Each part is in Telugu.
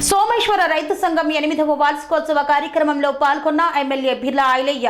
సోమేశ్వర రైతు సంఘం 8వ వార్షికోత్సవ కార్యక్రమంలో పాల్గొన్న ఎమ్మెల్యే బిర్లా ఐలయ్య.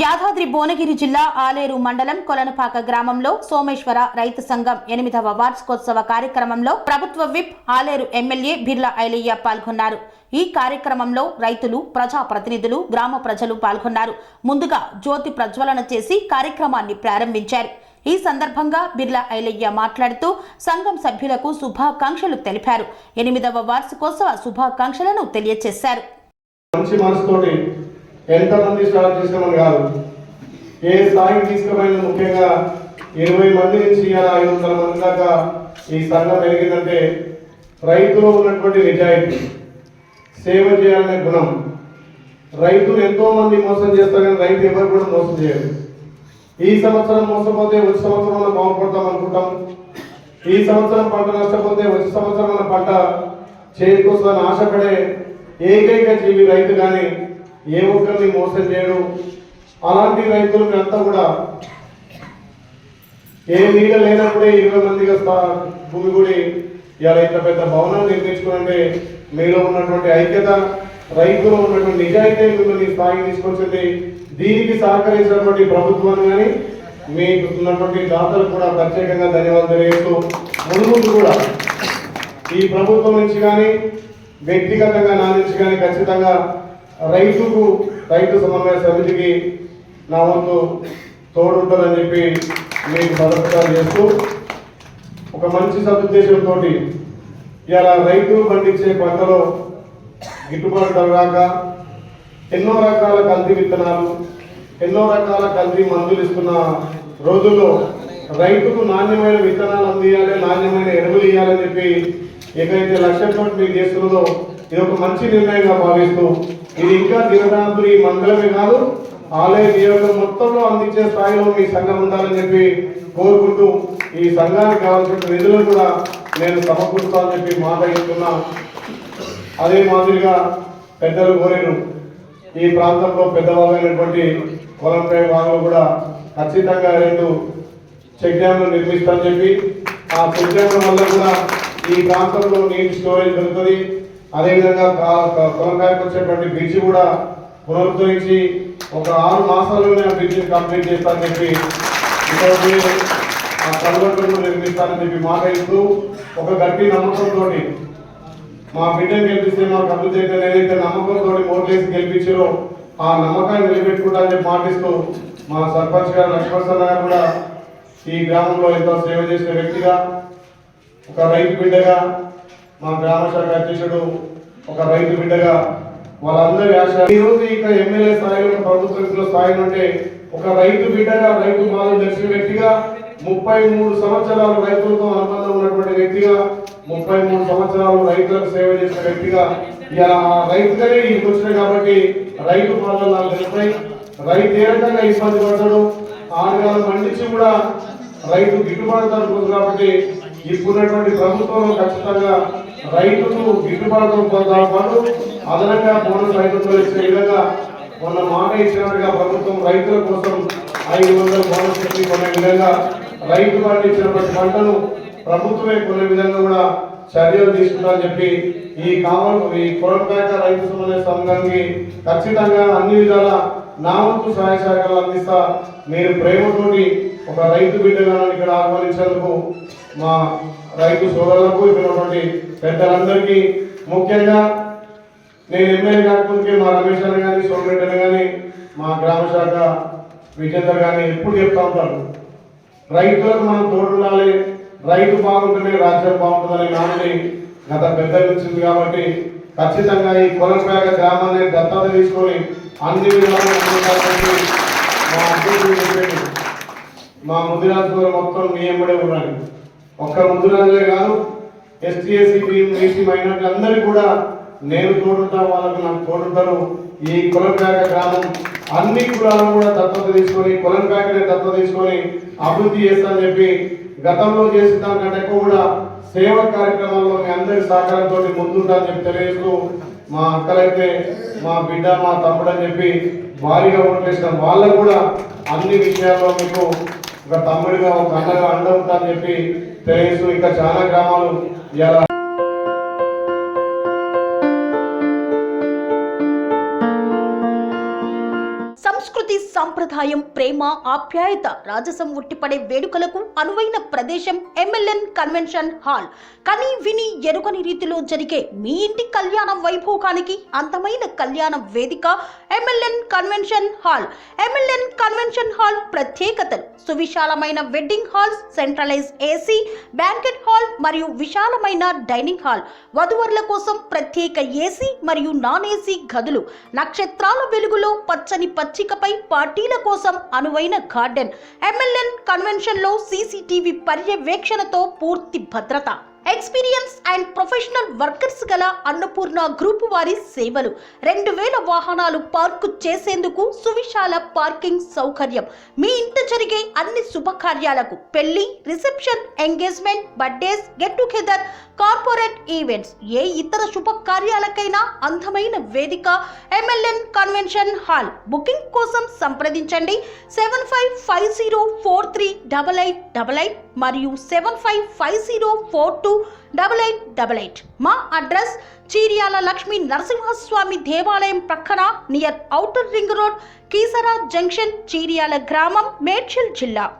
యాదాద్రి భువనగిరి జిల్లా ఆలేరు మండలం కొలనపాక గ్రామంలో సోమేశ్వర రైతు సంఘం 8వ వార్షికోత్సవ కార్యక్రమంలో ప్రభుత్వ విప్ ఆలేరు ఎమ్మెల్యే బిర్లా ఐలయ్య పాల్గొన్నారు. ఈ కార్యక్రమంలో రైతులు, ప్రజాప్రతినిధులు, గ్రామ ప్రజలు పాల్గొన్నారు. ముందుగా జ్యోతి ప్రజ్వలన చేసి కార్యక్రమాన్ని ప్రారంభించారు. ఈ సందర్భంగా బిర్లా ఐలయ్య మాట్లాడుతూ సంఘం సభ్యులకు శుభాకాంక్షలు తెలిపారు. 8వ వార్షికోత్సవ శుభాకాంక్షలను తెలియజేశారు. మంచి మనసుతోటి ఎంతమంది స్టార్ట్ చేసామని కాదు, ఏ స్థాయికి తీసుకుపోయిన ముఖ్యంగా 20 మంది నుంచి 500 మంది దాకా ఈ సంఘం పెరిగిందంటే రైతులో ఉన్నటువంటి నిజాయితీ, సేవ చేయాలనే గుణం. రైతులు ఎంతో మంది మోసం చేస్తారు కానీ రైతు ఎవరు కూడా మోసం చేయరు. ఈ సంవత్సరం మోసపోతే వచ్చే సంవత్సరం మనం బాగుపడతాం అనుకుంటాం. ఈ సంవత్సరం పంట నష్టపోతే వచ్చే సంవత్సరం మన పంట చేతికొస్తుందని ఆశపడే ఏకైక జీవి రైతు, కానీ ఏ ఒక్కరిని మోసం చేయడు. అలాంటి రైతులు అంతా కూడా ఏ నీడ లేనప్పుడే 20 మందిగా భూమి గుడి ఇలా ఇంత పెద్ద భవనాన్ని నిర్మించుకుంటే మీలో ఉన్నటువంటి ఐక్యత, రైతులో ఉన్నటువంటి నిజాయితీ మిమ్మల్ని స్థాయికి తీసుకొచ్చింది. దీనికి సహకరించినటువంటి ప్రభుత్వాన్ని కానీ మీకు ఉన్నటువంటి దాతలకు కూడా ప్రత్యేకంగా ధన్యవాదాలు తెలియజేస్తూ, ముందు కూడా ఈ ప్రభుత్వం నుంచి కానీ వ్యక్తిగతంగా నా నుంచి కానీ ఖచ్చితంగా రైతు సమన్వయ సమితికి నా వంతు తోడుంటుందని చెప్పి మీకు భద్రత చేస్తూ, ఒక మంచి సదుద్దేశంతో ఇలా రైతులు పండించే పంటలో గిట్టుబాటు ధర రాక ఎన్నో రకాల కల్తీ విత్తనాలు, ఎన్నో రకాల కల్తీ మందులు ఇస్తున్న రోజుల్లో రైతుకు నాణ్యమైన విత్తనాలు అందియాలి, నాణ్యమైన ఎరువులు ఇవ్వాలని చెప్పి ఏదైతే లక్ష్యంతో మీరు చేస్తున్నదో ఇది ఒక మంచి నిర్ణయంగా భావిస్తూ, ఇది ఇంకా దినరాత్రి మండలమే కాదు ఆలయ నియోజకవర్గం మొత్తంలో అందించే స్థాయిలో మీ సంఘం ఉండాలని చెప్పి కోరుకుంటూ, ఈ సంఘానికి కావాల్సిన నిధులను కూడా నేను సమకూరుస్తానని చెప్పి మాట ఇస్తున్నా. అదే మాదిరిగా పెద్దలు కోరేరు ఈ ప్రాంతంలో పెద్దవాళ్ళైనటువంటి కొలంపై వాళ్ళు కూడా ఖచ్చితంగా 2 చెక్ డ్యామ్లు నిర్మిస్తామని చెప్పి, ఆ చెక్ డ్యామ్ల వల్ల కూడా ఈ ప్రాంతంలో నీటి స్టోరేజ్ దొరుకుతుంది. అదేవిధంగా కొలంకాయకు వచ్చేటువంటి బ్రిడ్జ్ కూడా పునరుద్ధరించి ఒక 6 మాసాల్లోనే ఆ బ్రిడ్జిని కంప్లీట్ చేస్తానని చెప్పి, ఇంకొకటి ఆ కల్వర్టును నిర్మిస్తానని చెప్పి మాట ఇస్తూ, ఒక గట్టి నమ్మకంతో మా బిడ్డను గెలిపిస్తే మాకు అభివృద్ధి అయితే ఏదైతే నమ్మకంతో ఓట్లేసి గెలిపించారో ఆ నమ్మకాన్ని నిలబెట్టుకుంటానని చెప్పి మాటిస్తూ, మా సర్పంచ్ గారు లక్ష్మణ్ గారు కూడా ఈ గ్రామంలో ఎంతో సేవ చేసిన వ్యక్తిగా, ఒక రైతు బిడ్డగా, మా గ్రామ శాఖ అధ్యక్షుడు ఒక రైతు బిడ్డగా వాళ్ళందరి ఆశ. ఈరోజు ఇక ఎమ్మెల్యే స్థాయిలో, ప్రభుత్వ స్థాయిలో అంటే ఒక రైతు బిడ్డగా, రైతు బాధలు తెలిసిన వ్యక్తిగా, 33 సంవత్సరాలు రైతులతో అనుబంధం ఉన్నటువంటి వ్యక్తిగా, 33 సంవత్సరాలు రైతులకు సేవ చేసిన వ్యక్తిగా, ఇలా రైతుగానే ఇంటికి వచ్చినాయి కాబట్టి రైతు బాధలు నాకు తెలుస్తాయి. రైతు ఏ రకంగా ఇబ్బంది పడతాడు, ఆరుగాలు పండించి కూడా రైతు గిట్టుబాటు ధర కోసం కాబట్టి ఇప్పుడున్నటువంటి ప్రభుత్వంలో ఖచ్చితంగా రైతుకు గిట్టుబాటు ధరతో పాటు అదనంగా బోనస్ రైతులతో ఇచ్చే విధంగా మొన్న మాట ఇచ్చినట్టుగా ప్రభుత్వం రైతుల కోసం 500 బోనస్ చెప్పి కొనే విధంగా, రైతు పండించినటువంటి పంటను ప్రభుత్వమే కొనే విధంగా కూడా చర్యలు తీసుకుంటారని చెప్పి, ఈ కొలంపేట రైతు సమన్వయ సంఘానికి ఖచ్చితంగా అన్ని విధాల నా వంతు సహాయ సహకారాలు అందిస్తా. మీరు ప్రేమతోటి ఒక రైతు బిడ్డగా ఇక్కడ ఆహ్వానించేందుకు మా రైతు సోదరులకు, ఇక్కడ పెద్దలందరికీ, ముఖ్యంగా నేను ఎమ్మెల్యే కాకపోతే మా రమేష్ అన్న కానీ, సోమరెడ్డి అన్న కానీ, మా గ్రామ శాఖ విజేందర్ కానీ ఎప్పుడు చెప్తా ఉంటారు, రైతులకు మనం తోడుండాలి, రైతు బాగుంటేనే రాజ్యం బాగుంటుందనే నామని గత పెద్దలు వచ్చింది కాబట్టి ఖచ్చితంగా ఈ కొలంపేట గ్రామాన్ని దత్తత తీసుకొని అన్ని విధాలు మా అధ్యక్షుడు చెప్పేది, మా ముదిరాజు మొత్తం మీ ఎంబడే ఉండాలి. ఒక్క ముదిరాజులే కాదు, ఎస్టీ ఎస్సీ బీసీ మైనార్టీ అందరికీ కూడా నేను తోడుంటా, వాళ్ళకు నాకు తోడుంటారు. ఈ కొలంపేట గ్రామం అన్ని కులాలను కూడా దత్తత తీసుకొని, కొలంపేటనే దత్తత తీసుకొని అభివృద్ధి చేస్తానని చెప్పి, గతంలో చేసిన దానికంటే ఎక్కువ కూడా సేవా కార్యక్రమాల్లో మీ అందరి సహకారంతో ముందుంటానని చెప్పి తెలియజేస్తూ, మా అక్కలైతే మా బిడ్డ, మా తమ్ముడు అని చెప్పి భారీగా ఓట్లేసిన వాళ్ళకు కూడా అన్ని విషయాల్లో మీకు ఒక తమ్ముడిగా ఒక అన్నగా అండ ఉంటారని చెప్పి తెలియజేస్తూ ఇంకా చాలా గ్రామాలు ఇలా సంస్కృతి సంప్రదాయం ప్రేమ ఆప్యాయత రాజసం ఉట్టిపడే వేడుకలకు అనువైన ప్రదేశం ఎంఎల్ఎన్ కన్వెన్షన్ హాల్. కని విని ఎరుగని రీతిలో జరిగే మీ ఇంటి కళ్యాణ వైభోగానికి అందమైన కళ్యాణ వేదిక MLN convention hall. MLN convention hall ప్రత్యేకతలు: సువిశాలమైన wedding halls, centralise AC banquet hall మరియు విశాలమైన డైనింగ్ హాల్, వధువరుల కోసం ప్రత్యేక ఏసీ మరియు నాన్ ఏసీ గదులు, నక్షత్రాల వెలుగులో పచ్చని పచ్చికపై పార్టీల కోసం అనువైన గార్డెన్. ఎంఎల్ఎన్ కన్వెన్షన్ లో సీసీటీవీ పర్యవేక్షణతో పూర్తి భద్రత. ఎక్స్పీరియన్స్ అండ్ ప్రొఫెషనల్ వర్కర్స్ గల అన్నపూర్ణ గ్రూప్ వారి సేవలు. 2000 వాహనాలు పార్కు చేసేందుకు సువిశాల పార్కింగ్ సౌకర్యం. మీ ఇంట జరిగే అన్ని శుభకార్యాలకు, పెళ్లి, reception, engagement, birthdays, get together, corporate events, ఏ ఇతర శుభకార్యాలకైనా అందమైన వేదిక ఎంఎల్ఎన్ కన్వెన్షన్ హాల్. బుకింగ్ కోసం సంప్రదించండి 7550438888 మరియు 7550428888. మా అడ్రస్ చీర్యాల లక్ష్మీ నరసింహస్వామి దేవాలయం ప్రక్కన, near outer ring road, Keesara junction, Cheeryal గ్రామం, మేడ్చల్ జిల్లా.